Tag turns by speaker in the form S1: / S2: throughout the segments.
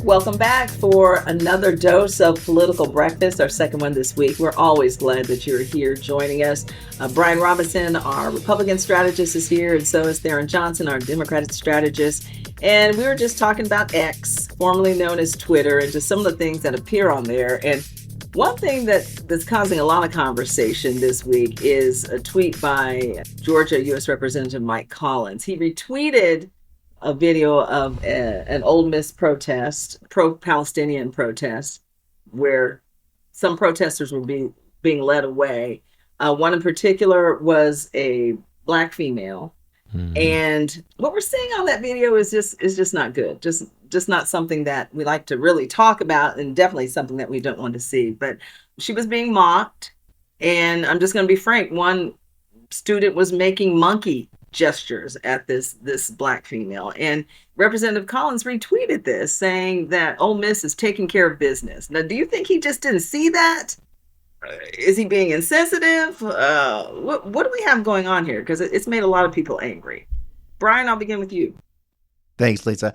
S1: Welcome back for another dose of Political Breakfast, our second one this week. We're always glad that you're here joining us. Brian Robinson, our Republican strategist, is here, and so is Theron Johnson, our Democratic strategist. And we were just talking about X, formerly known as Twitter, and just some of the things that appear on there. And one thing that's causing a lot of conversation this week is a tweet by Georgia U.S. Representative Mike Collins. He retweeted a video of an Ole Miss protest, pro-Palestinian protest, where some protesters were being led away. One in particular was a Black female. Mm-hmm. And what we're seeing on that video is just not good. Just not something that we like to really talk about, and definitely something that we don't want to see. But she was being mocked, and I'm just going to be frank. One student was making monkey gestures at this Black female, and Representative Collins retweeted this, saying that Ole Miss is taking care of business. Now, do you think he just didn't see that? Is he being insensitive? What do we have going on here? Because it's made a lot of people angry. Brian, I'll begin with you.
S2: Thanks, Lisa.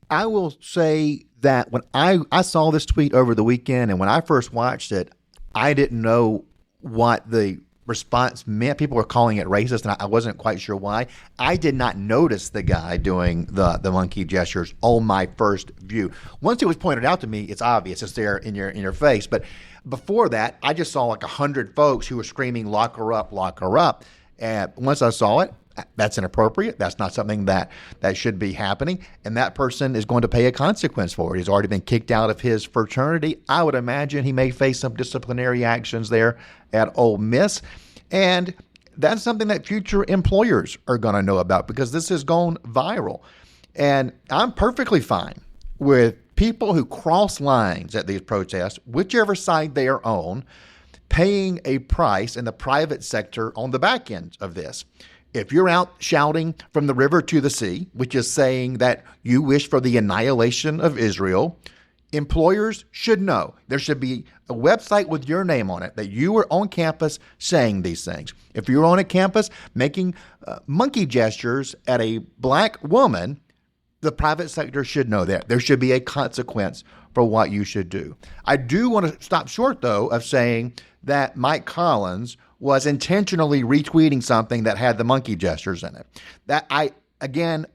S2: I will say that when I saw this tweet over the weekend, and when I first watched it, I didn't know what the response meant. People were calling it racist, and I wasn't quite sure why. I did not notice the guy doing the monkey gestures on my first view. Once it was pointed out to me, it's obvious. It's there in your face. But before that, I just saw like 100 folks who were screaming, "Lock her up, lock her up." And once I saw it, that's inappropriate. That's not something that should be happening. And that person is going to pay a consequence for it. He's already been kicked out of his fraternity. I would imagine he may face some disciplinary actions there at Ole Miss. And that's something that future employers are going to know about, because this has gone viral. And I'm perfectly fine with people who cross lines at these protests, whichever side they are on, paying a price in the private sector on the back end of this. If you're out shouting from the river to the sea, which is saying that you wish for the annihilation of Israel, employers should know. There should be a website with your name on it that you were on campus saying these things. If you're on a campus making monkey gestures at a Black woman, the private sector should know that. There should be a consequence for what you should do. I do want to stop short, though, of saying that Mike Collins was intentionally retweeting something that had the monkey gestures in it. That I can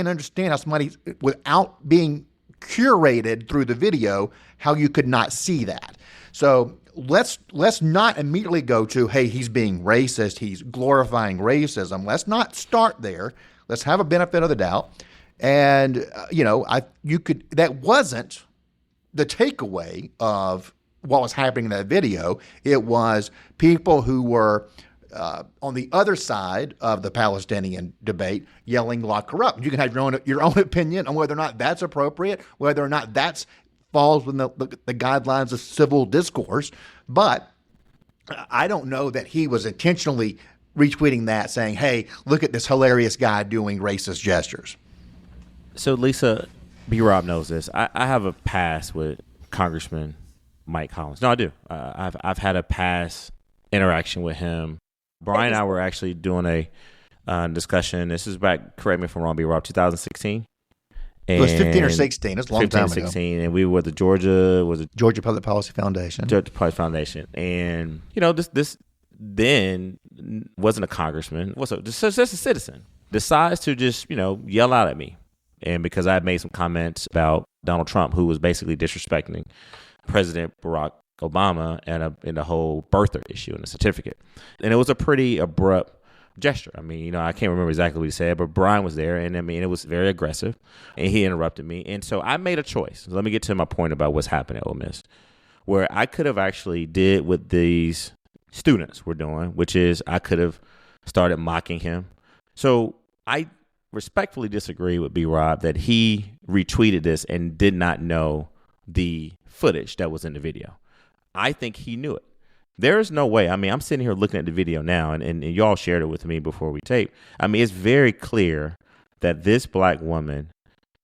S2: understand how somebody, without being curated through the video, how you could not see that. So let's not immediately go to, hey, he's being racist, he's glorifying racism. Let's not start there. Let's have a benefit of the doubt. And that wasn't the takeaway of what was happening in that video. It was people who were on the other side of the Palestinian debate yelling, "Lock her up." You can have your own opinion on whether or not that's appropriate, whether or not that falls within the guidelines of civil discourse. But I don't know that he was intentionally retweeting that, saying, "Hey, look at this hilarious guy doing racist gestures."
S3: So, Lisa, B-Rob knows this. I have a past with Congressman Mike Collins. No, I do. I've had a past interaction with him. Brian and I were actually doing a discussion. This is back, correct me if I'm wrong, B-Rob, 2016.
S2: It was 15 or 16. It's a long
S3: 15,
S2: time ago.
S3: 16, and we were the Georgia
S2: Public Policy Foundation.
S3: Georgia Public Foundation. And, this then wasn't a congressman. Just a citizen. Decides to just, yell out at me. And because I had made some comments about Donald Trump, who was basically disrespecting President Barack Obama and the whole birther issue and the certificate. And it was a pretty abrupt gesture. I mean, I can't remember exactly what he said, but Brian was there, and it was very aggressive, and he interrupted me. And so I made a choice. Let me get to my point about what's happening at Ole Miss, where I could have actually did what these students were doing, which is I could have started mocking him. So I respectfully disagree with B-Rob that he retweeted this and did not know the footage that was in the video. I think he knew it. There is no way. I mean, I'm sitting here looking at the video now, and y'all shared it with me before we taped. I mean, it's very clear that this Black woman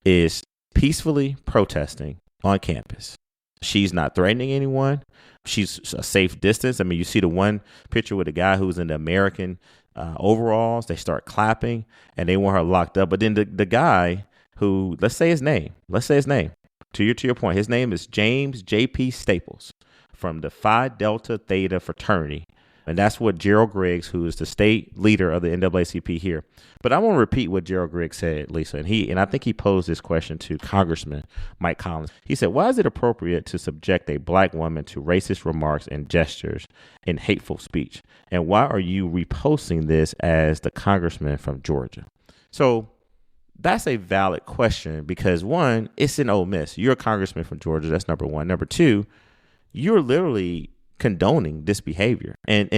S3: is peacefully protesting on campus. She's not threatening anyone. She's a safe distance. I mean, you see the one picture with the guy who's in the American overalls. They start clapping, and they want her locked up. But then the guy who, let's say his name. To your point, his name is James J.P. Staples from the Phi Delta Theta fraternity. And that's what Gerald Griggs, who is the state leader of the NAACP here. But I want to repeat what Gerald Griggs said, Lisa. And I think he posed this question to Congressman Mike Collins. He said, why is it appropriate to subject a black woman to racist remarks and gestures and hateful speech? And why are you reposting this as the congressman from Georgia? So that's a valid question because, one, it's in Ole Miss. You're a congressman from Georgia. That's number one. Number two, you're literally condoning this behavior. And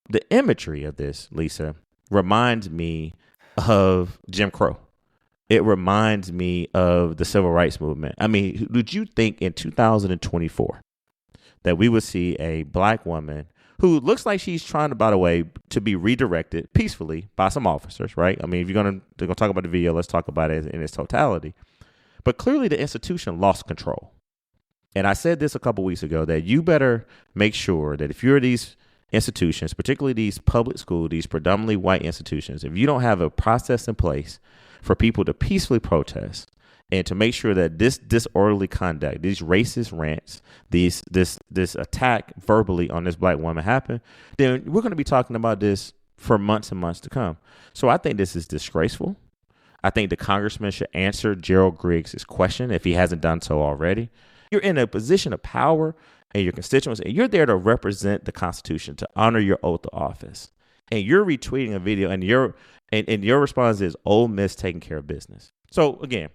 S3: the imagery of this, Lisa, reminds me of Jim Crow. It reminds me of the civil rights movement. I mean, would you think in 2024 that we would see a black woman who looks like she's trying to, by the way, to be redirected peacefully by some officers, right? I mean, if they're going to talk about the video, let's talk about it in its totality. But clearly the institution lost control. And I said this a couple weeks ago, that you better make sure that if you're these institutions, particularly these public school, these predominantly white institutions, if you don't have a process in place for people to peacefully protest and to make sure that this disorderly conduct, these racist rants, this attack verbally on this black woman happen, then we're going to be talking about this for months and months to come. So I think this is disgraceful. I think the congressman should answer Gerald Griggs' question if he hasn't done so already. You're in a position of power and your constituents, and you're there to represent the Constitution, to honor your oath of office. And you're retweeting a video, and your response is Ole Miss taking care of business. So again,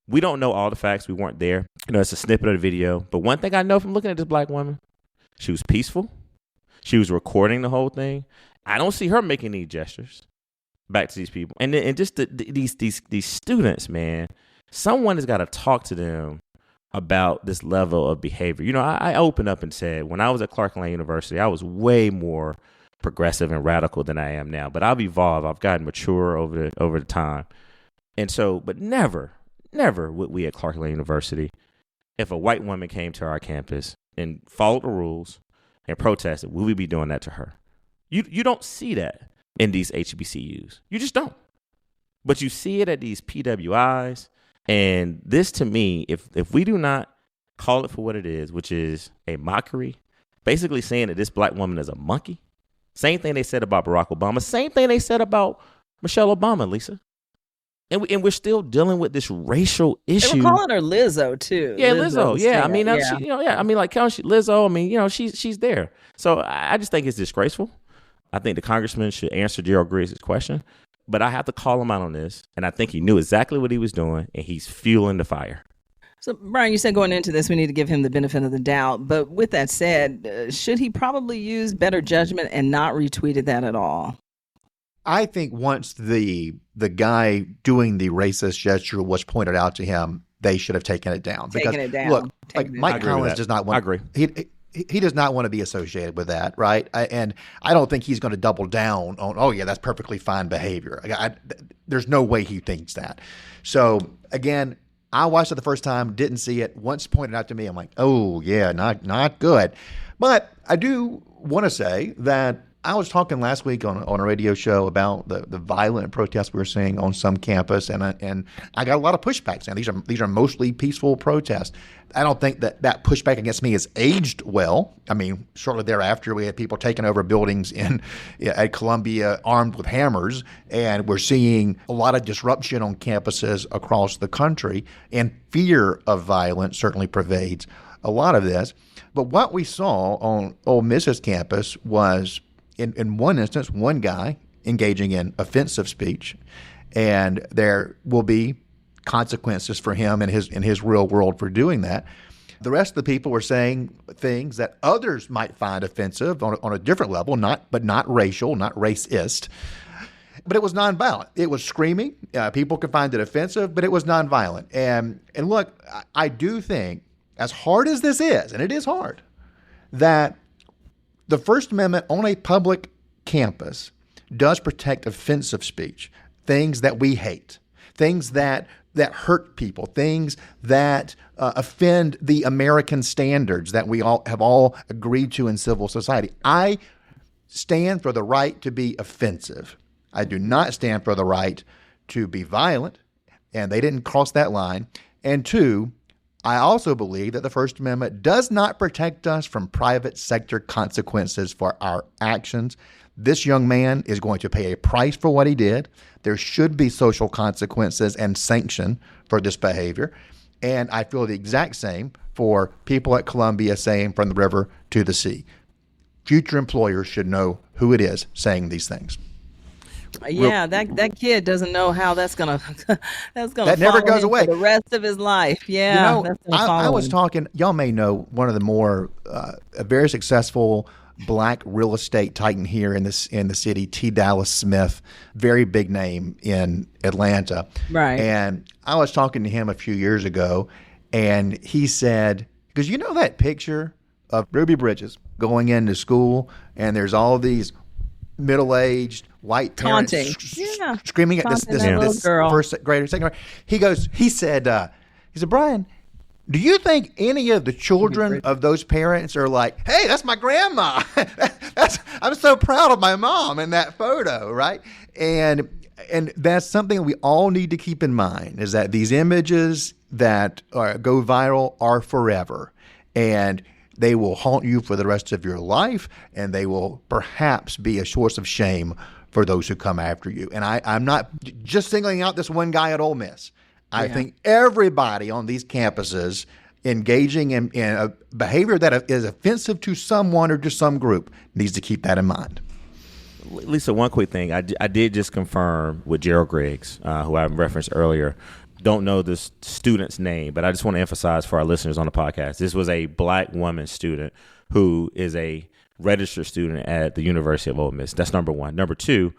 S3: we don't know all the facts. We weren't there. It's a snippet of the video. But one thing I know from looking at this black woman, she was peaceful. She was recording the whole thing. I don't see her making any gestures back to these people. And just these students, man, someone has got to talk to them about this level of behavior. I opened up and said, when I was at Clark University, I was way more progressive and radical than I am now. But I've evolved. I've gotten mature over the time. And so, but never would we at Clark University, if a white woman came to our campus and followed the rules and protested, would we be doing that to her? You don't see that in these HBCUs. You just don't. But you see it at these PWIs. And this, to me, if we do not call it for what it is, which is a mockery, basically saying that this black woman is a monkey, same thing they said about Barack Obama, same thing they said about Michelle Obama, Lisa. And we're still dealing with this racial issue.
S1: They were calling her Lizzo too.
S3: Yeah, Lizzo. Yeah, I mean, Lizzo. I mean, she's there. So I just think it's disgraceful. I think the congressman should answer Gerald Griggs' question. But I have to call him out on this, and I think he knew exactly what he was doing, and he's fueling the fire.
S1: So, Brian, you said going into this, we need to give him the benefit of the doubt. But with that said, should he probably use better judgment and not retweeted that at all?
S2: I think once the guy doing the racist gesture was pointed out to him, they should have taken it down. Look, Mike Collins does not want.
S3: I agree.
S2: He does not want to be associated with that, right? And I don't think he's going to double down on, oh, yeah, that's perfectly fine behavior. There's no way he thinks that. So, again, I watched it the first time, didn't see it. Once pointed out to me, I'm like, oh, yeah, not good. But I do want to say that I was talking last week on a radio show about the violent protests we were seeing on some campus, and I got a lot of pushback saying these are mostly peaceful protests. I don't think that pushback against me has aged well. I mean, shortly thereafter, we had people taking over buildings at Columbia armed with hammers, and we're seeing a lot of disruption on campuses across the country, and fear of violence certainly pervades a lot of this. But what we saw on Ole Miss's campus was, in one instance, one guy engaging in offensive speech, and there will be consequences for him in his real world for doing that. The rest of the people were saying things that others might find offensive on a different level, not racial, not racist. But it was nonviolent. It was screaming. People could find it offensive, but it was nonviolent. And look, I do think, as hard as this is, and it is hard, that the First Amendment on a public campus does protect offensive speech, things that we hate, things that hurt people, things that offend the American standards that we all have agreed to in civil society. I stand for the right to be offensive. I do not stand for the right to be violent, and they didn't cross that line. And two, I also believe that the First Amendment does not protect us from private sector consequences for our actions. This young man is going to pay a price for what he did. There should be social consequences and sanction for this behavior. And I feel the exact same for people at Columbia saying from the river to the sea. Future employers should know who it is saying these things.
S1: Yeah, that kid doesn't know how that's gonna
S2: that never goes away
S1: for the rest of his life. Yeah, that's gonna follow
S2: I was
S1: him.
S2: talking. Y'all may know one of the more a very successful Black real estate titan here in the city, T. Dallas Smith, very big name in Atlanta.
S1: Right.
S2: And I was talking to him a few years ago, and he said, because you know that picture of Ruby Bridges going into school, and there's all these middle-aged white parents screaming at this
S1: girl.
S2: first grader, second grader. He said, Brian, do you think any of the children of those parents are like, hey, that's my grandma. I'm so proud of my mom in that photo, right? And that's something we all need to keep in mind, is that these images that go viral are forever. And they will haunt you for the rest of your life, and they will perhaps be a source of shame for those who come after you. And I'm not just singling out this one guy at Ole Miss. I think everybody on these campuses engaging in a behavior that is offensive to someone or to some group needs to keep that in mind.
S3: Lisa, one quick thing. I did just confirm with Gerald Griggs, who I referenced earlier. Don't know this student's name, but I just want to emphasize for our listeners on the podcast, this was a Black woman student who is a registered student at the University of Ole Miss. That's number one. Number two,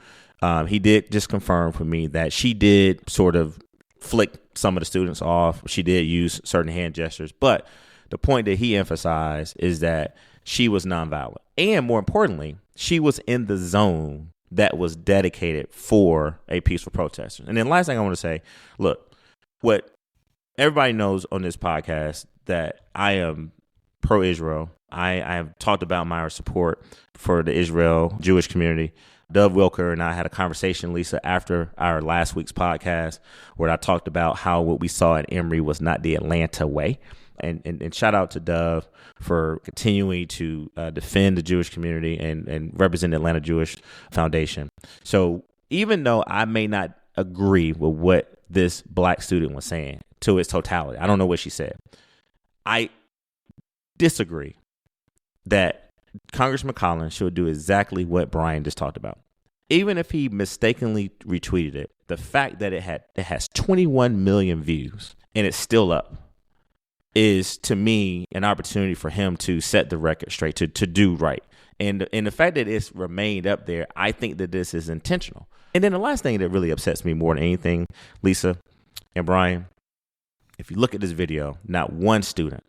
S3: he did just confirm for me that she did sort of flick some of the students off. She did use certain hand gestures, but the point that he emphasized is that she was nonviolent. And more importantly, she was in the zone that was dedicated for a peaceful protester. And then last thing I want to say, look, what everybody knows on this podcast, that I am pro-Israel. I have talked about my support for the Israel Jewish community. Dov Wilker and I had a conversation, Lisa, after our last week's podcast, where I talked about how what we saw at Emory was not the Atlanta way. And shout out to Dov for continuing to defend the Jewish community and represent the Atlanta Jewish Foundation. So even though I may not agree with what this Black student was saying to its totality, I don't know what she said, I disagree that Congressman Collins should do exactly what Brian just talked about. Even if he mistakenly retweeted it, the fact that it has 21 million views and it's still up is, to me, an opportunity for him to set the record straight, to do right. And the fact that it's remained up there, I think that this is intentional. And then the last thing that really upsets me more than anything, Lisa and Brian, if you look at this video, not one student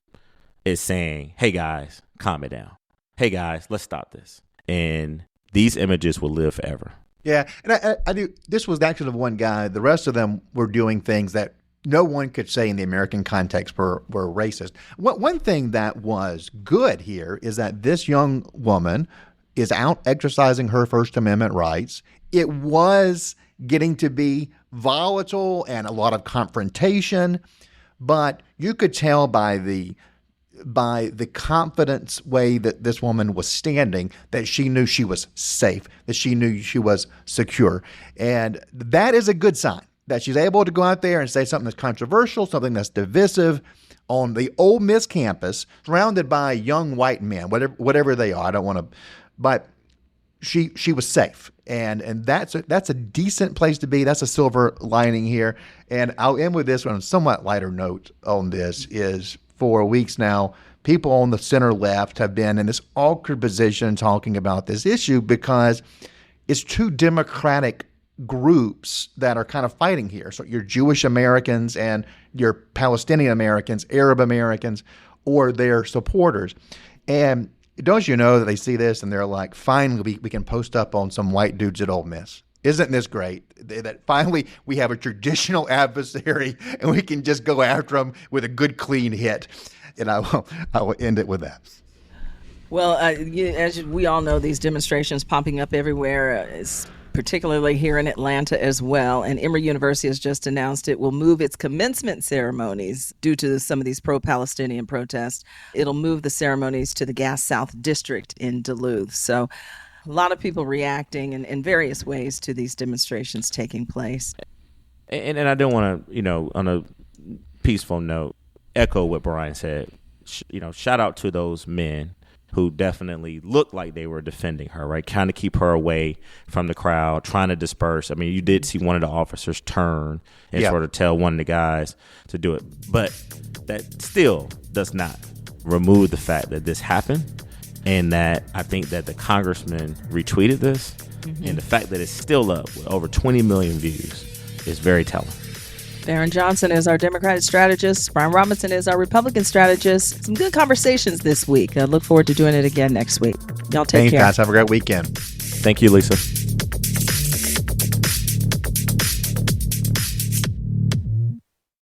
S3: is saying, hey guys, calm it down. Hey guys, let's stop this. And these images will live forever.
S2: Yeah, and I do. This was actually the one guy. The rest of them were doing things that no one could say in the American context were racist. One thing that was good here is that this young woman is out exercising her First Amendment rights. It was getting to be volatile and a lot of confrontation, but you could tell by the confidence way that this woman was standing that she knew she was safe, that she knew she was secure. And that is a good sign, that she's able to go out there and say something that's controversial, something that's divisive on the Ole Miss campus, surrounded by young white men, whatever they are. I don't want to, but she was safe. And that's a decent place to be. That's a silver lining here. And I'll end with this one. On a somewhat lighter note on this is, for weeks now, people on the center left have been in this awkward position talking about this issue because it's two democratic groups that are kind of fighting here. So your Jewish Americans and your Palestinian Americans, Arab Americans, or their supporters. And don't you know that they see this and they're like, finally, we can post up on some white dudes at Ole Miss. Isn't this great that finally we have a traditional adversary and we can just go after them with a good, clean hit? And I will end it with that.
S1: Well, as we all know, these demonstrations popping up everywhere, particularly here in Atlanta as well. And Emory University has just announced it will move its commencement ceremonies due to some of these pro-Palestinian protests. It'll move the ceremonies to the Gas South District in Duluth. So a lot of people reacting in various ways to these demonstrations taking place.
S3: And I don't want to, on a peaceful note, echo what Brian said. Shout out to those men who definitely looked like they were defending her, right? Kind of keep her away from the crowd, trying to disperse. I mean, you did see one of the officers turn and sort of tell one of the guys to do it. But that still does not remove the fact that this happened, and that I think that the congressman retweeted this, and the fact that it's still up with over 20 million views is very telling.
S1: Barron Johnson is our Democratic strategist. Brian Robinson is our Republican strategist. Some good conversations this week. I look forward to doing it again next week. Y'all take care.
S2: Thanks, guys. Have a great weekend.
S3: Thank you, Lisa.